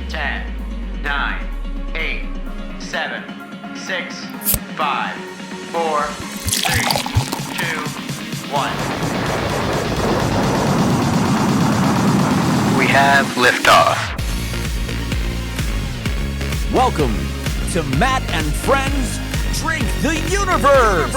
10, 9, 8, 7, 6, 5, 4, 3, 2, 1. We have liftoff. Welcome to Matt and Friends Drink the Universe!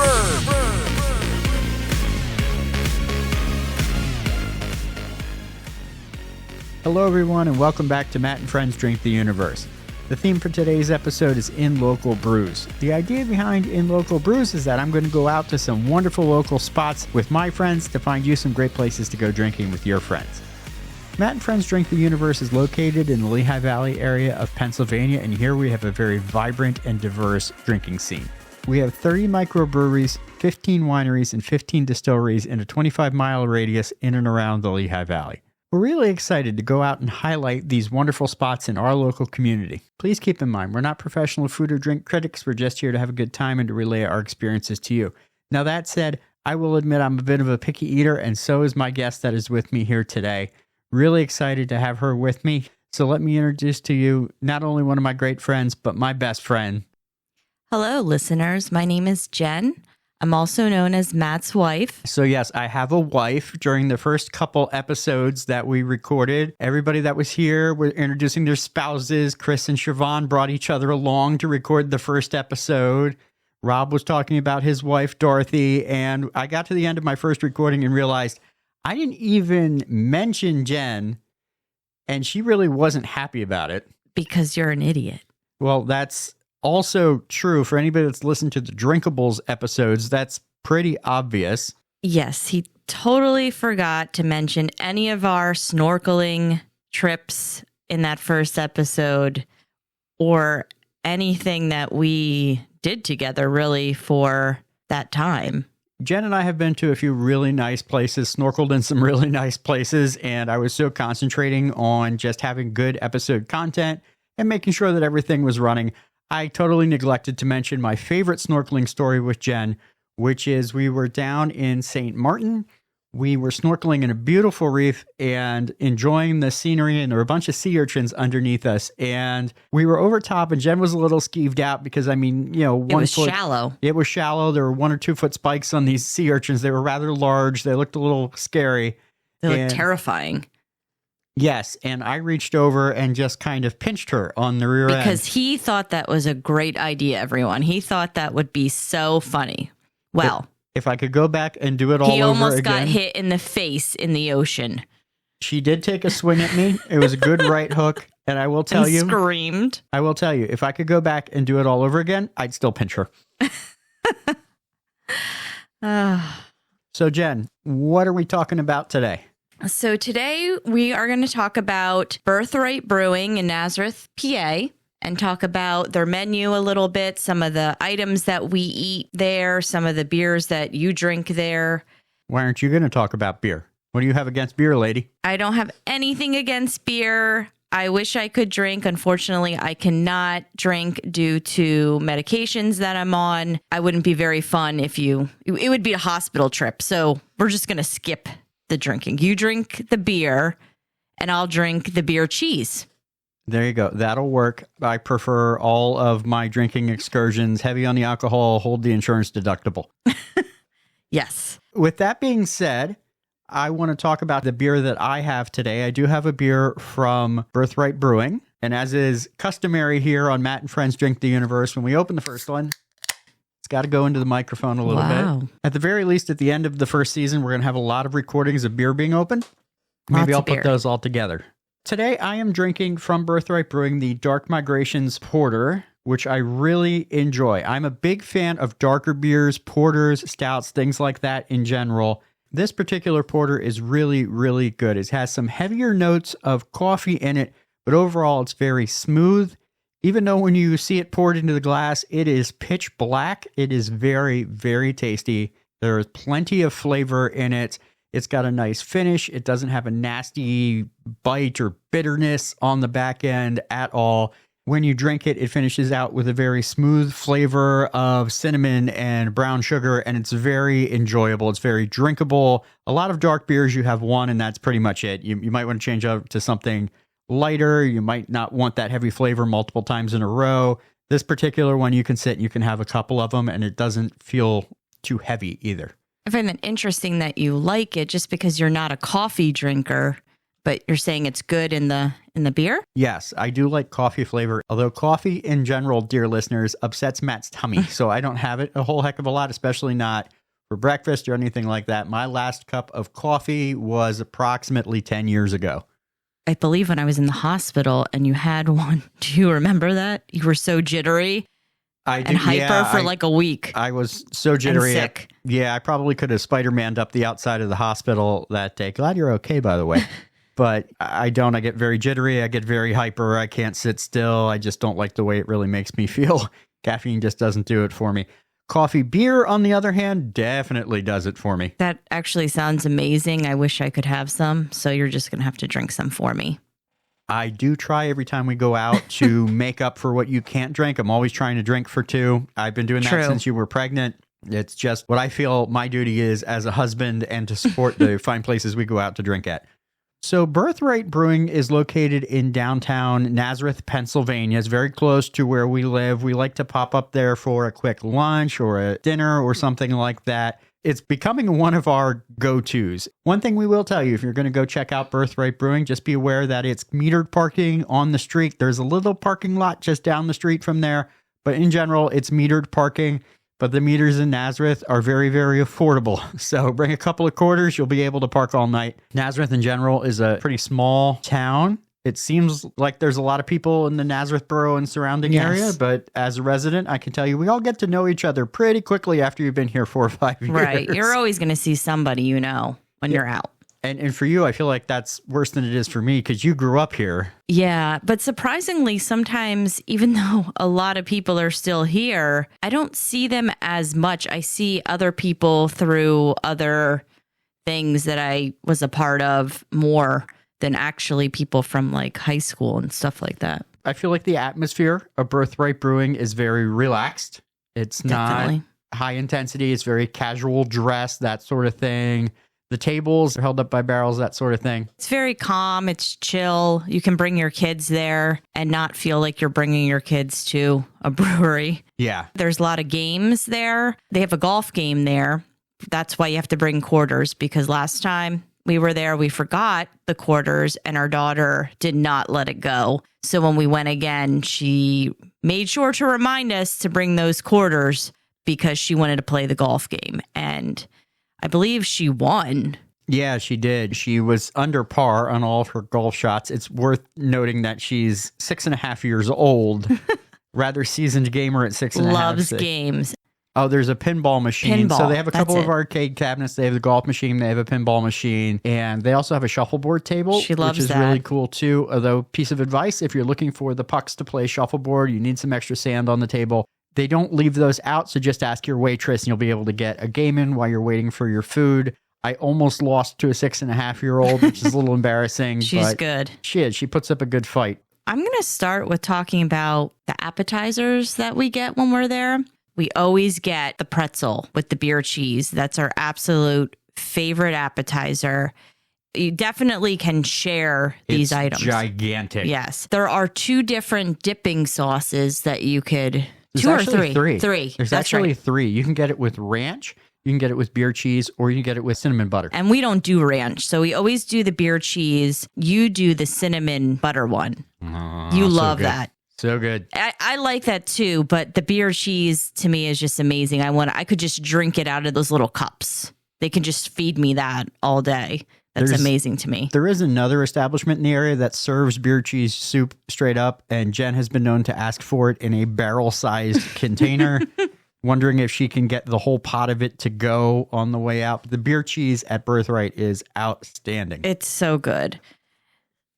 Hello everyone and welcome back to Matt and Friends Drink the Universe. The theme for today's episode is In Local Brews. The idea behind In Local Brews is that I'm going to go out to some wonderful local spots with my friends to find you some great places to go drinking with your friends. Matt and Friends Drink the Universe is located in the Lehigh Valley area of Pennsylvania, and here we have a very vibrant and diverse drinking scene. We have 30 microbreweries, 15 wineries, and 15 distilleries in a 25-mile radius in and around the Lehigh Valley. We're really excited to go out and highlight these wonderful spots in our local community. Please keep in mind, we're not professional food or drink critics. We're just here to have a good time and to relay our experiences to you. Now that said, I will admit I'm a bit of a picky eater, and so is my guest that is with me here today. Really excited to have her with me. So let me introduce to you not only one of my great friends, but my best friend. Hello, listeners. My name is Jen. I'm also known as Matt's wife. So yes, I have a wife. During the first couple episodes that we recorded, everybody that was here were introducing their spouses. Chris and Siobhan brought each other along to record the first episode. Rob was talking about his wife, Dorothy, and I got to the end of my first recording and realized I didn't even mention Jen, and she really wasn't happy about it. Because you're an idiot. Well, that's also true for anybody that's listened to the Drinkables episodes. That's pretty obvious. Yes, he totally forgot to mention any of our snorkeling trips in that first episode or anything that we did together really for that time. Jen and I have been to a few really nice places, snorkeled in some really nice places, and I was so concentrating on just having good episode content and making sure that everything was running. I totally neglected to mention my favorite snorkeling story with Jen, which is we were down in St. Martin. We were snorkeling in a beautiful reef and enjoying the scenery, and there were a bunch of sea urchins underneath us. And we were over top, and Jen was a little skeeved out because, I mean, you know, it was shallow. It was shallow. There were 1 or 2 foot spikes on these sea urchins. They were rather large. They looked a little scary. They looked terrifying. Yes, and I reached over and just kind of pinched her on the rear end. Because he thought that was a great idea, everyone. He thought that would be so funny. Well, if I could go back and do it all over again. He almost got hit in the face in the ocean. She did take a swing at me. It was a good right hook, and I will tell you. Screamed. I will tell you, if I could go back and do it all over again, I'd still pinch her. So, Jen, what are we talking about today? So today we are going to talk about Birthright Brewing in Nazareth, PA, and talk about their menu a little bit, some of the items that we eat there, some of the beers that you drink there. Why aren't you going to talk about beer? What do you have against beer, lady? I don't have anything against beer. I wish I could drink. Unfortunately, I cannot drink due to medications that I'm on. I wouldn't be very fun it would be a hospital trip. So we're just going to skip the drinking. You drink the beer and I'll drink the beer cheese. There you go. That'll work. I prefer all of my drinking excursions heavy on the alcohol, hold the insurance deductible. Yes. With that being said, I want to talk about the beer that I have today. I do have a beer from Birthright Brewing. And as is customary here on Matt and Friends Drink the Universe, when we open the first one, it's got to go into the microphone a little bit. At the very least, at the end of the first season, we're going to have a lot of recordings of beer being opened. Maybe I'll put those all together. Today, I am drinking from Birthright Brewing the Dark Migrations Porter, which I really enjoy. I'm a big fan of darker beers, porters, stouts, things like that in general. This particular porter is really, really good. It has some heavier notes of coffee in it, but overall it's very smooth. Even though when you see it poured into the glass, it is pitch black. It is very, very tasty. There is plenty of flavor in it. It's got a nice finish. It doesn't have a nasty bite or bitterness on the back end at all. When you drink it, it finishes out with a very smooth flavor of cinnamon and brown sugar, and it's very enjoyable. It's very drinkable. A lot of dark beers, you have one, and that's pretty much it. You might want to change up to something lighter. You might not want that heavy flavor multiple times in a row. This particular one, you can sit and you can have a couple of them, and it doesn't feel too heavy either. I find that interesting that you like it just because you're not a coffee drinker, but you're saying it's good in the beer? Yes, I do like coffee flavor, although coffee in general, dear listeners, upsets Matt's tummy. So I don't have it a whole heck of a lot, especially not for breakfast or anything like that. My last cup of coffee was approximately 10 years ago. I believe when I was in the hospital and you had one. Do you remember that? You were so jittery and hyper for like a week. I was so jittery. And sick. I probably could have Spider-Man'd up the outside of the hospital that day. Glad you're okay, by the way. But I don't. I get very jittery. I get very hyper. I can't sit still. I just don't like the way it really makes me feel. Caffeine just doesn't do it for me. Coffee. Beer, on the other hand, definitely does it for me. That actually sounds amazing. I wish I could have some. So you're just going to have to drink some for me. I do try every time we go out to make up for what you can't drink. I'm always trying to drink for two. I've been doing that since you were pregnant. It's just what I feel my duty is as a husband and to support the fine places we go out to drink at. So Birthright Brewing is located in downtown Nazareth, Pennsylvania. It's very close to where we live. We like to pop up there for a quick lunch or a dinner or something like that. It's becoming one of our go-tos. One thing we will tell you, if you're going to go check out Birthright Brewing, just be aware that it's metered parking on the street. There's a little parking lot just down the street from there, but in general, it's metered parking. But the meters in Nazareth are very, very affordable. So bring a couple of quarters, you'll be able to park all night. Nazareth in general is a pretty small town. It seems like there's a lot of people in the Nazareth borough and surrounding area, but as a resident, I can tell you we all get to know each other pretty quickly after you've been here 4 or 5 years. Right. You're always going to see somebody when you're out. And for you, I feel like that's worse than it is for me because you grew up here. Yeah, but surprisingly, sometimes, even though a lot of people are still here, I don't see them as much. I see other people through other things that I was a part of more than actually people from like high school and stuff like that. I feel like the atmosphere of Birthright Brewing is very relaxed. It's not high intensity. It's very casual dress, that sort of thing. The tables are held up by barrels, that sort of thing. It's very calm. It's chill. You can bring your kids there and not feel like you're bringing your kids to a brewery. Yeah. There's a lot of games there. They have a golf game there. That's why you have to bring quarters, because last time we were there, we forgot the quarters and our daughter did not let it go. So when we went again, she made sure to remind us to bring those quarters because she wanted to play the golf game. And I believe she won. Yeah, she did. She was under par on all of her golf shots. It's worth noting that she's 6.5 years old. Rather seasoned gamer at 6.5. Loves games. Oh, there's a pinball machine. So they have a couple of arcade cabinets. They have the golf machine. They have a pinball machine. And they also have a shuffleboard table, she loves which is really cool too. Although, piece of advice, if you're looking for the pucks to play shuffleboard, you need some extra sand on the table. They don't leave those out, so just ask your waitress and you'll be able to get a game in while you're waiting for your food. I almost lost to a 6.5-year-old, which is a little embarrassing. She's good. She is. She puts up a good fight. I'm going to start with talking about the appetizers that we get when we're there. We always get the pretzel with the beer cheese. That's our absolute favorite appetizer. You definitely can share these items. Gigantic. Yes. There are 2 different dipping sauces that you could... There's 2 or actually 3? 3. There's actually 3. You can get it with ranch, you can get it with beer cheese, or you can get it with cinnamon butter. And we don't do ranch, so we always do the beer cheese. You do the cinnamon butter one. You love that. So good. I like that too, but the beer cheese to me is just amazing. I could just drink it out of those little cups. They can just feed me that all day. That's amazing to me. There is another establishment in the area that serves beer cheese soup straight up, and Jen has been known to ask for it in a barrel-sized container, wondering if she can get the whole pot of it to go on the way out. The beer cheese at Birthright is outstanding. It's so good.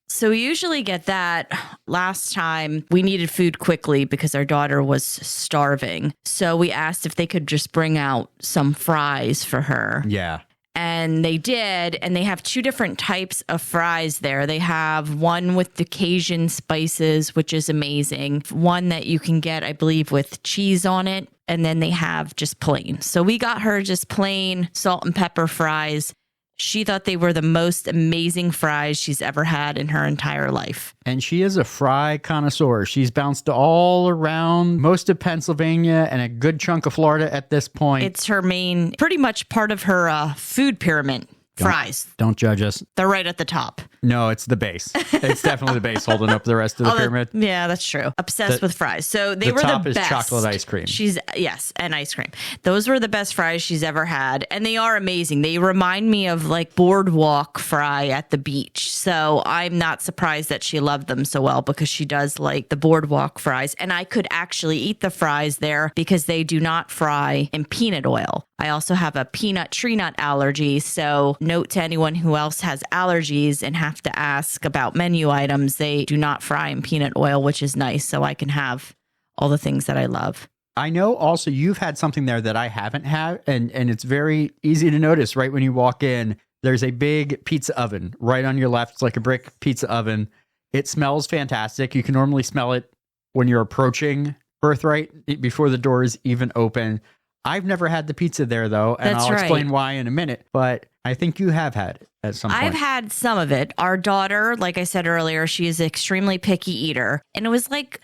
So we usually get that. Last time we needed food quickly because our daughter was starving. So we asked if they could just bring out some fries for her. Yeah. And they did, and they have 2 different types of fries there. They have one with the Cajun spices, which is amazing. One that you can get, I believe, with cheese on it. And then they have just plain. So we got her just plain salt and pepper fries. She thought they were the most amazing fries she's ever had in her entire life. And she is a fry connoisseur. She's bounced all around most of Pennsylvania and a good chunk of Florida at this point. It's her main, pretty much part of her food pyramid. Fries. Don't judge us. They're right at the top. No, it's the base. It's definitely the base holding up the rest of the pyramid. Yeah, that's true. Obsessed with fries. So they were the top best. is chocolate ice cream. Yes, and ice cream. Those were the best fries she's ever had. And they are amazing. They remind me of like boardwalk fry at the beach. So I'm not surprised that she loved them so well because she does like the boardwalk fries. And I could actually eat the fries there because they do not fry in peanut oil. I also have a peanut tree nut allergy. So note to anyone who else has allergies and have to ask about menu items, they do not fry in peanut oil, which is nice. So I can have all the things that I love. I know also you've had something there that I haven't had, and it's very easy to notice right when you walk in. There's a big pizza oven right on your left. It's like a brick pizza oven. It smells fantastic. You can normally smell it when you're approaching Birthright before the door is even open. I've never had the pizza there, though, and I'll explain why in a minute, but I think you have had it at some point. I've had some of it. Our daughter, like I said earlier, she is an extremely picky eater, and it was like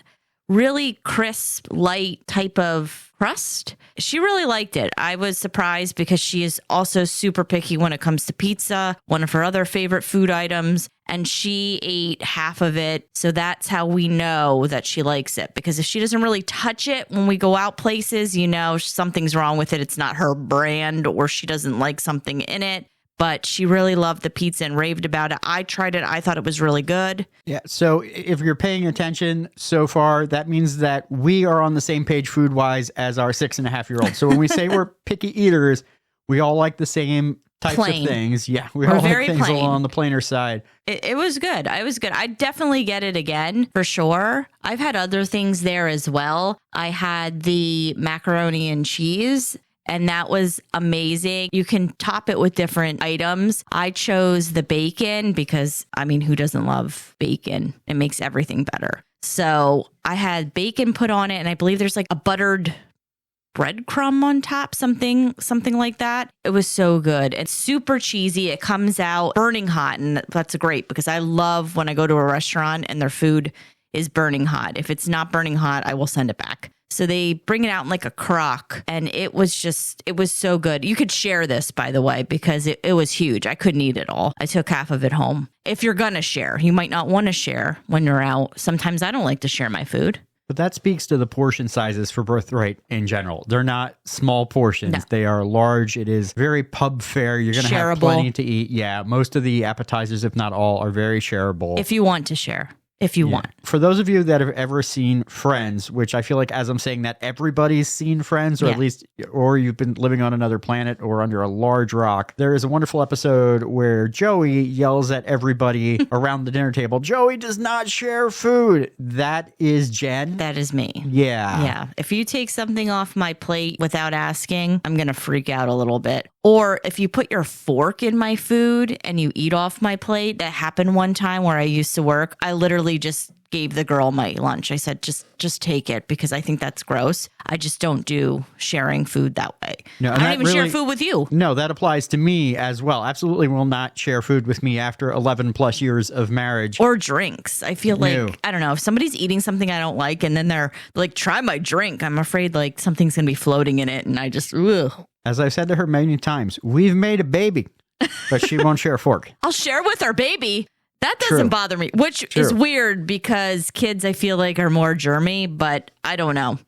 really crisp, light type of crust. She really liked it. I was surprised because she is also super picky when it comes to pizza, one of her other favorite food items, and she ate half of it. So that's how we know that she likes it, because if she doesn't really touch it when we go out places, you know, something's wrong with it. It's not her brand, or she doesn't like something in it. But she really loved the pizza and raved about it. I tried it. I thought it was really good. Yeah. So if you're paying attention so far, that means that we are on the same page food-wise as our 6.5-year-old. So when we say we're picky eaters, we all like the same types of things. Yeah. We're all like things on the plainer side. It was good. It was good. I'd definitely get it again for sure. I've had other things there as well. I had the macaroni and cheese, and that was amazing. You can top it with different items. I chose the bacon because, I mean, who doesn't love bacon? It makes everything better. So I had bacon put on it, and I believe there's like a buttered breadcrumb on top, something like that. It was so good. It's super cheesy. It comes out burning hot, and that's great because I love when I go to a restaurant and their food is burning hot. If it's not burning hot, I will send it back. So they bring it out in like a crock, and it was so good. You could share this, by the way, because it was huge. I couldn't eat it all. I took half of it home. If you're going to share, you might not want to share when you're out. Sometimes I don't like to share my food. But that speaks to the portion sizes for Birthright in general. They're not small portions. No. They are large. It is very pub fare. You're going to have plenty to eat. Yeah, most of the appetizers, if not all, are very shareable. If you want to share. If you want. For those of you that have ever seen Friends, which I feel like as I'm saying that everybody's seen Friends, or at least, or you've been living on another planet or under a large rock, there is a wonderful episode where Joey yells at everybody around the dinner table, Joey does not share food. That is Jen. That is me. Yeah. Yeah. If you take something off my plate without asking, I'm going to freak out a little bit. Or if you put your fork in my food and you eat off my plate, that happened one time where I used to work. I literally just gave the girl my lunch. I said, just take it, because I think that's gross. I just don't do sharing food that way. No, I don't even share food with you. No, that applies to me as well. Absolutely will not share food with me after 11 plus years of marriage. Or drinks. I feel like, I don't know, if somebody's eating something I don't like and then they're like, try my drink, I'm afraid like something's going to be floating in it, and I just, ugh. As I've said to her many times, we've made a baby, but she won't share a fork. I'll share with her baby. That doesn't bother me, which is weird because kids, I feel like, are more germy, but I don't know.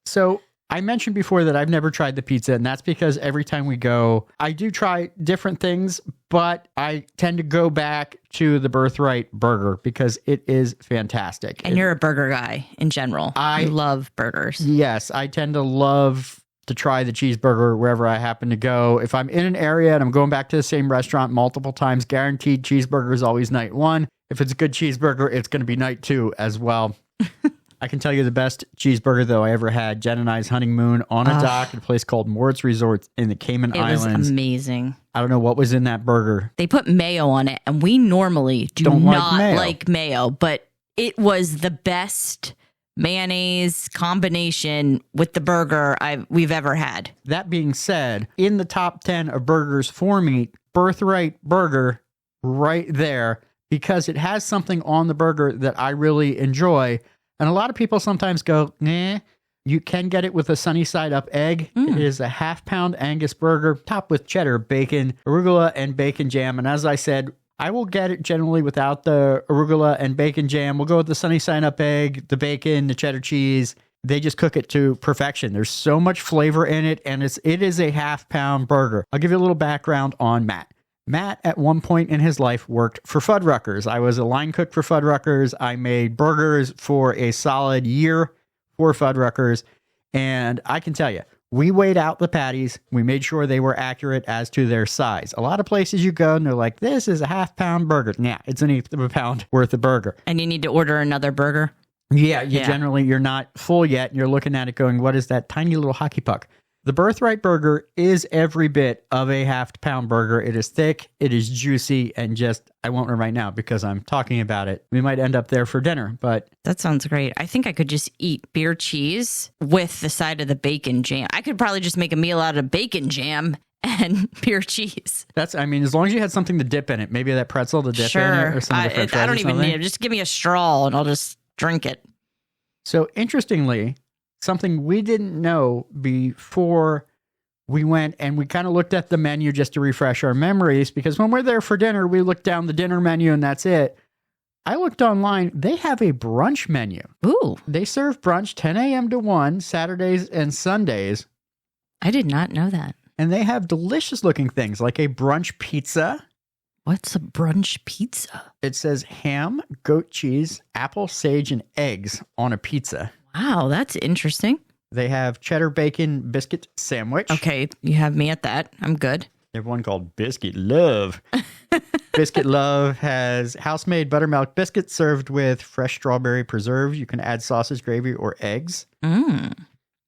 So I mentioned before that I've never tried the pizza, and that's because every time we go, I do try different things, but I tend to go back to the Birthright burger because it is fantastic. And you're a burger guy in general. I love burgers. Yes, I tend to love to try the cheeseburger wherever I happen to go. If I'm in an area and I'm going back to the same restaurant multiple times, guaranteed cheeseburger is always night one. If it's a good cheeseburger, it's going to be night two as well. I can tell you the best cheeseburger, though, I ever had. Jen and I's honeymoon on a dock at a place called Moritz Resorts in the Cayman Islands. It was amazing. I don't know what was in that burger. They put mayo on it, and we normally don't like mayo, but it was the best mayonnaise combination with the burger we've ever had. That being said, in the top 10 of burgers for me, Birthright burger right there because it has something on the burger that I really enjoy. And a lot of people sometimes go, nah. You can get it with a sunny side up egg. It is a half-pound Angus burger topped with cheddar, bacon, arugula, and bacon jam. And as I said, I will get it generally without the arugula and bacon jam. We'll go with the sunny side up egg, the bacon, the cheddar cheese. They just cook it to perfection. There's so much flavor in it, and it is a half-pound burger. I'll give you a little background on Matt. Matt, at one point in his life, worked for Fuddruckers. I was a line cook for Fuddruckers. I made burgers for a solid year for Fuddruckers, and I can tell you, we weighed out the patties. We made sure they were accurate as to their size. A lot of places you go and they're like, this is a half-pound burger. Nah, it's an eighth of a pound worth of burger. And you need to order another burger? Yeah, generally, you're not full yet, and you're looking at it going, what is that tiny little hockey puck? The Birthright burger is every bit of a half-pound burger. It is thick, it is juicy, and just, I won't run right now because I'm talking about it. We might end up there for dinner, but... That sounds great. I think I could just eat beer cheese with the side of the bacon jam. I could probably just make a meal out of bacon jam and beer cheese. As long as you had something to dip in it, maybe that pretzel to dip in it or some of the french fries. I don't even need it. Just give me a straw and I'll just drink it. So interestingly, something we didn't know before we went and we kind of looked at the menu just to refresh our memories, because when we're there for dinner, we look down the dinner menu and that's it. I looked online. They have a brunch menu. Ooh. They serve brunch 10 a.m. to 1, Saturdays and Sundays. I did not know that. And they have delicious looking things like a brunch pizza. What's a brunch pizza? It says ham, goat cheese, apple, sage, and eggs on a pizza. Wow, that's interesting. They have cheddar bacon biscuit sandwich. Okay, you have me at that. I'm good. They have one called Biscuit Love. Biscuit Love has house-made buttermilk biscuits served with fresh strawberry preserve. You can add sausage, gravy, or eggs.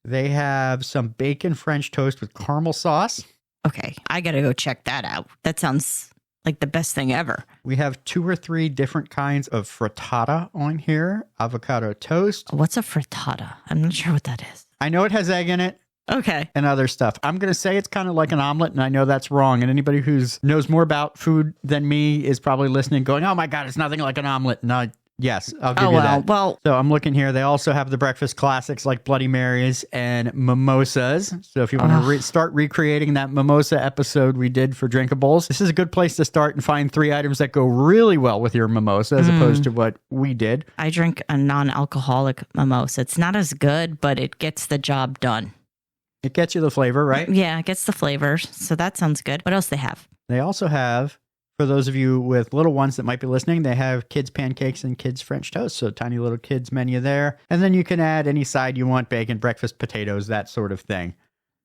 They have some bacon French toast with caramel sauce. Okay, I got to go check that out. That sounds like the best thing ever. We have 2 or 3 different kinds of frittata on here. Avocado toast. What's a frittata? I'm not sure what that is. I know it has egg in it. Okay. And other stuff. I'm going to say it's kind of like an omelet, and I know that's wrong. And anybody who knows more about food than me is probably listening going, oh my God, it's nothing like an omelet. No, yes, I'll give you that. Well, so I'm looking here. They also have the breakfast classics like Bloody Marys and mimosas. So if you want to start recreating that mimosa episode we did for Drinkables, this is a good place to start and find 3 items that go really well with your mimosa as opposed to what we did. I drink a non-alcoholic mimosa. It's not as good, but it gets the job done. It gets you the flavor, right? Yeah, it gets the flavor. So that sounds good. What else they have? They also have, for those of you with little ones that might be listening, they have kids pancakes and kids French toast. So tiny little kids menu there. And then you can add any side you want, bacon, breakfast, potatoes, that sort of thing.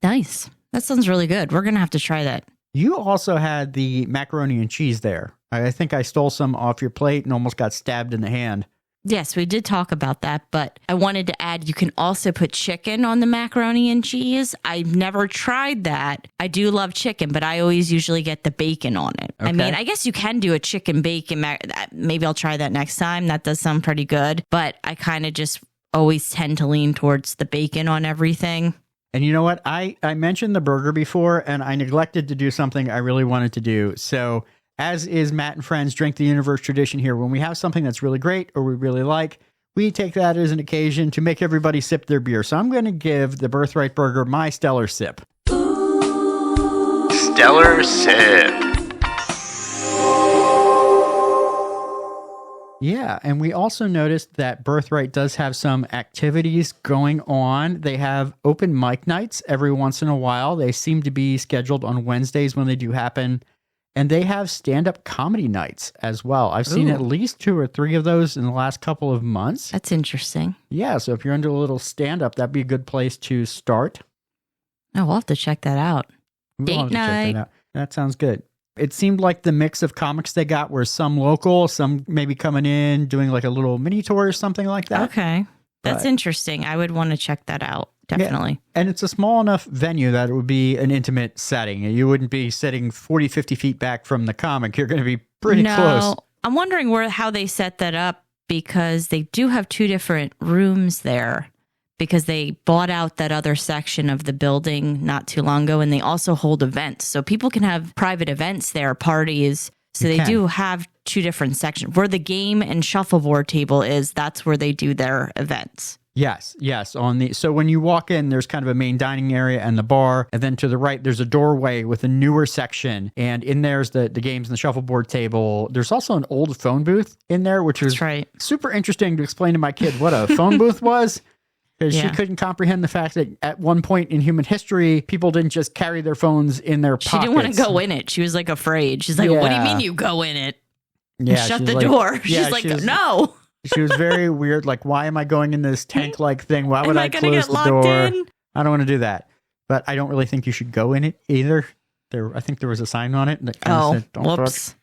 Nice. That sounds really good. We're going to have to try that. You also had the macaroni and cheese there. I think I stole some off your plate and almost got stabbed in the hand. Yes, we did talk about that, but I wanted to add you can also put chicken on the macaroni and cheese. I've never tried that. I do love chicken, but I always usually get the bacon on it. Okay. I mean, I guess you can do a chicken bacon. Maybe I'll try that next time. That does sound pretty good, but I kind of just always tend to lean towards the bacon on everything. And you know what? I mentioned the burger before, and I neglected to do something I really wanted to do. So as is Matt and Friends Drink the Universe tradition here, when we have something that's really great or we really like, we take that as an occasion to make everybody sip their beer. So I'm going to give the Birthright Burger my stellar sip. Stellar sip. Yeah, and we also noticed that Birthright does have some activities going on. They have open mic nights every once in a while. They seem to be scheduled on Wednesdays when they do happen. And they have stand-up comedy nights as well. I've seen at least 2 or 3 of those in the last couple of months. That's interesting. Yeah, so if you're into a little stand-up, that'd be a good place to start. Oh, we'll have to check that out. Date night. That sounds good. It seemed like the mix of comics they got were some local, some maybe coming in, doing like a little mini tour or something like that. Okay. That's interesting. I would want to check that out. Definitely. Yeah. And it's a small enough venue that it would be an intimate setting. You wouldn't be sitting 40, 50 feet back from the comic. You're going to be pretty close. I'm wondering how they set that up, because they do have 2 different rooms there. because they bought out that other section of the building not too long ago, and they also hold events. So people can have private events there, parties. So they do have two different sections. Where the game and shuffleboard table is, that's where they do their events. Yes. So when you walk in, there's kind of a main dining area and the bar, and then to the right, there's a doorway with a newer section, and in there's the games and the shuffleboard table. There's also an old phone booth in there, which was super interesting to explain to my kid what a phone booth was. Because she couldn't comprehend the fact that at one point in human history, people didn't just carry their phones in their pockets. She didn't want to go in it. She was like afraid. She's like, what do you mean you go in it? Yeah, shut the door. She's like, no. She was very weird. Like, why am I going in this tank-like thing? Why would I close the door? I don't want to do that. But I don't really think you should go in it either. I think there was a sign on it that kind of said, don't whoops.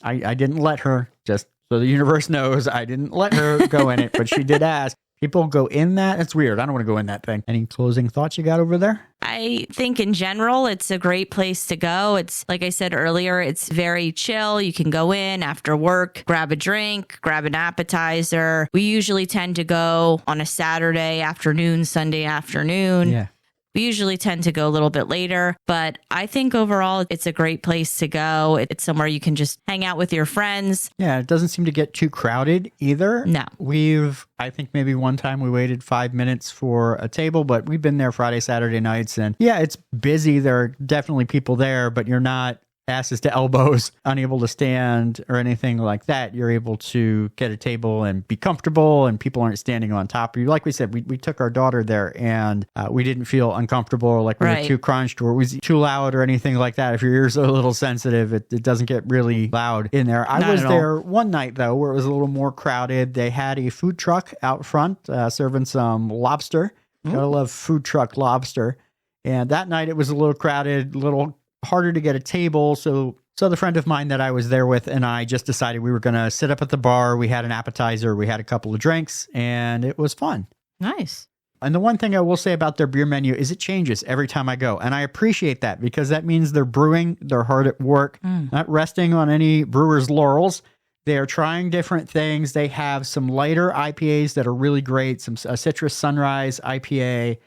I didn't let her, just so the universe knows, I didn't let her go in it, but she did ask. People go in that? It's weird. I don't want to go in that thing. Any closing thoughts you got over there? I think in general, it's a great place to go. It's like I said earlier, it's very chill. You can go in after work, grab a drink, grab an appetizer. We usually tend to go on a Saturday afternoon, Sunday afternoon. Yeah. We usually tend to go a little bit later, but I think overall it's a great place to go. It's somewhere you can just hang out with your friends. Yeah, it doesn't seem to get too crowded either. No. I think maybe one time we waited 5 minutes for a table, but we've been there Friday, Saturday nights, and yeah, it's busy. There are definitely people there, but you're not asses to elbows, unable to stand or anything like that. You're able to get a table and be comfortable, and people aren't standing on top of you. Like we said, we took our daughter there, and we didn't feel uncomfortable or like we were too crunched or it was too loud or anything like that. If your ears are a little sensitive, it doesn't get really loud in there. I was there one night, though, where it was a little more crowded. They had a food truck out front serving some lobster. Gotta love food truck lobster. And that night it was a little crowded, a little harder to get a table. So the friend of mine that I was there with and I just decided we were going to sit up at the bar. We had an appetizer, we had a couple of drinks, and it was fun. Nice. And the one thing I will say about their beer menu is it changes every time I go. And I appreciate that because that means they're brewing, they're hard at work, not resting on any brewer's laurels. They are trying different things. They have some lighter IPAs that are really great, some Citrus Sunrise IPA,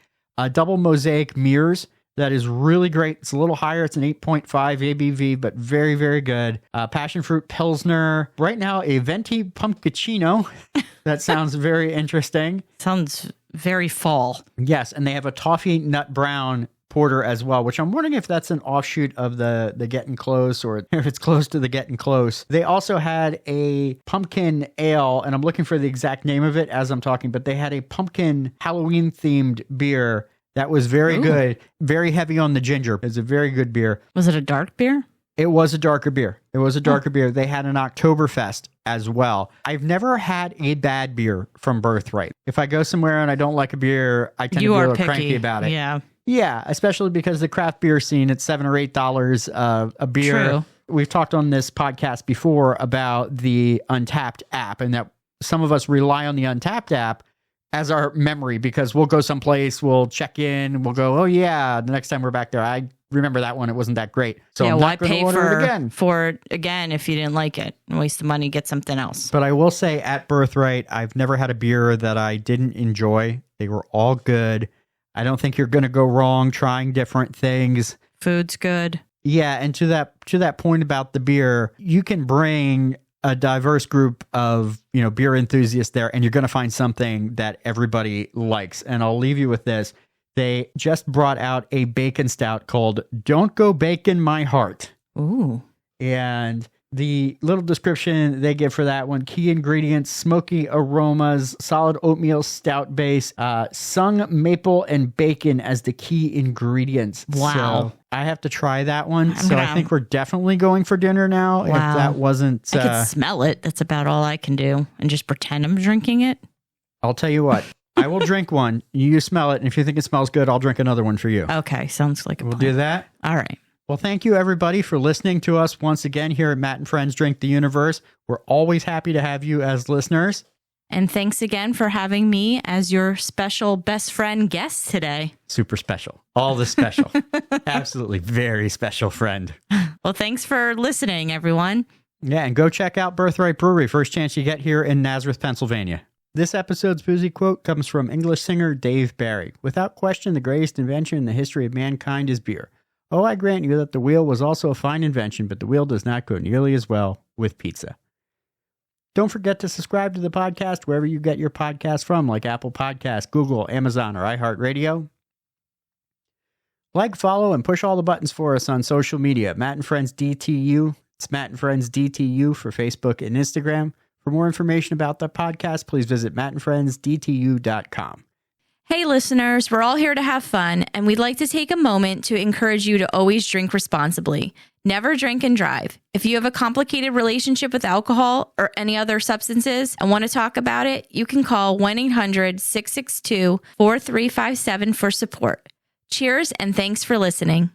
double mosaic Mears. That is really great. It's a little higher. It's an 8.5 ABV, but very, very good. Passion fruit Pilsner. Right now, a Venti Pumpkicino. That sounds very interesting. Sounds very fall. Yes, and they have a toffee nut brown porter as well, which I'm wondering if that's an offshoot of the Getting Close or if it's close to the Getting Close. They also had a pumpkin ale, and I'm looking for the exact name of it as I'm talking, but they had a pumpkin Halloween-themed beer that was very good, very heavy on the ginger. It's a very good beer. Was it a dark beer? It was a darker beer. Beer. They had an Oktoberfest as well. I've never had a bad beer from Birthright. If I go somewhere and I don't like a beer, I tend to be a little cranky about it. Yeah, especially because the craft beer scene, it's $7 or $8 a beer. True. We've talked on this podcast before about the Untapped app and that some of us rely on the Untapped app as our memory because we'll go someplace, we'll check in, we'll go, oh yeah, the next time we're back there, I remember that one, it wasn't that great. So I'm not going to order it again. For it again if you didn't like it and waste the money, get something else. But I will say at Birthright, I've never had a beer that I didn't enjoy. They were all good. I don't think you're going to go wrong trying different things. Food's good. Yeah, and to that point about the beer, you can bring a diverse group of, beer enthusiasts there, and you're going to find something that everybody likes. And I'll leave you with this. They just brought out a bacon stout called Don't Go Bacon My Heart. Ooh. And the little description they give for that one, key ingredients, smoky aromas, solid oatmeal stout base, sung maple and bacon as the key ingredients. Wow. So I have to try that one. I think we're definitely going for dinner now. Wow. If that wasn't... I could smell it. That's about all I can do. And just pretend I'm drinking it. I'll tell you what. I will drink one. You smell it. And if you think it smells good, I'll drink another one for you. Okay. Sounds like a plan. We'll do that? All right. Well, thank you, everybody, for listening to us once again here at Matt and Friends Drink the Universe. We're always happy to have you as listeners. And thanks again for having me as your special best friend guest today. Super special. All the special. Absolutely very special friend. Well, thanks for listening, everyone. Yeah, and go check out Birthright Brewery. First chance you get here in Nazareth, Pennsylvania. This episode's boozy quote comes from English singer Dave Barry. Without question, the greatest invention in the history of mankind is beer. Oh, I grant you that the wheel was also a fine invention, but the wheel does not go nearly as well with pizza. Don't forget to subscribe to the podcast wherever you get your podcasts from, like Apple Podcasts, Google, Amazon, or iHeartRadio. Like, follow, and push all the buttons for us on social media. Matt and Friends DTU. It's Matt and Friends DTU for Facebook and Instagram. For more information about the podcast, please visit mattandfriendsdtu.com. Hey listeners, we're all here to have fun, and we'd like to take a moment to encourage you to always drink responsibly. Never drink and drive. If you have a complicated relationship with alcohol or any other substances and want to talk about it, you can call 1-800-662-4357 for support. Cheers, and thanks for listening.